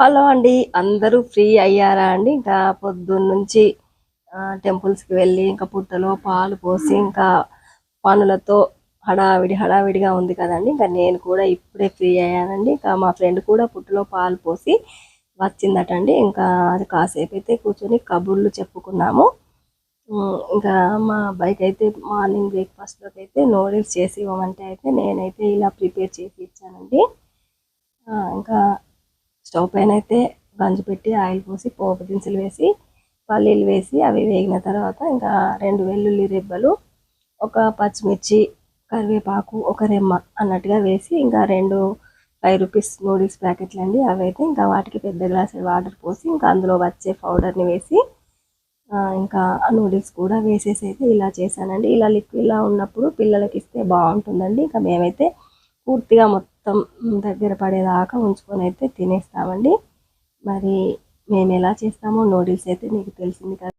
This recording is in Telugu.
హలో అండి. అందరూ ఫ్రీ అయ్యారా అండి? ఇంకా పొద్దున్నుంచి టెంపుల్స్‌కి వెళ్ళి, ఇంకా పుట్టలో పాలు పోసి, ఇంకా పనులతో హడావిడిగా ఉంది కదండీ! ఇంకా నేను కూడా ఇప్పుడే ఫ్రీ అయ్యానండి. ఇంకా మా ఫ్రెండ్ కూడా పుట్టలో పాలు పోసి వచ్చిందటండి. ఇంకా అది కాసేపైతే కూర్చొని కబుర్లు చెప్పుకున్నాము. ఇంకా మా అబ్బాయికైతే మార్నింగ్ బ్రేక్‌ఫాస్ట్‌లోకైతే నూడిల్స్ చేసి ఇవ్వమంటే అయితే నేనైతే ఇలా ప్రిపేర్ చేసి ఇచ్చానండి. ఇంకా స్టవ్ పైన అయితే గంజు పెట్టి ఆయిల్ పోసి పోపు దినుసులు వేసి పల్లీలు వేసి అవి వేగిన తర్వాత ఇంకా 2 వెల్లుల్లి రెబ్బలు, ఒక పచ్చిమిర్చి, కరివేపాకు, ఒక రెమ్మ అన్నట్టుగా వేసి ఇంకా 2 ₹5 నూడిల్స్ ప్యాకెట్లు అండి. అవైతే ఇంకా వాటికి పెద్ద గ్లాసు వాటర్ పోసి ఇంకా అందులో వచ్చే పౌడర్ని వేసి ఇంకా ఆ నూడిల్స్ కూడా వేసేసి అయితే ఇలా చేశానండి. ఇలా లిక్విడ్లా ఉన్నప్పుడు పిల్లలకి ఇస్తే బాగుంటుందండి. ఇంకా మేమైతే పూర్తిగా మొత్తం దగ్గర పడేదాకా ఉంచుకొని అయితే తినేస్తామండి. మరి మేము ఎలా చేస్తామో నూడిల్స్ అయితే మీకు తెలిసింది కదా.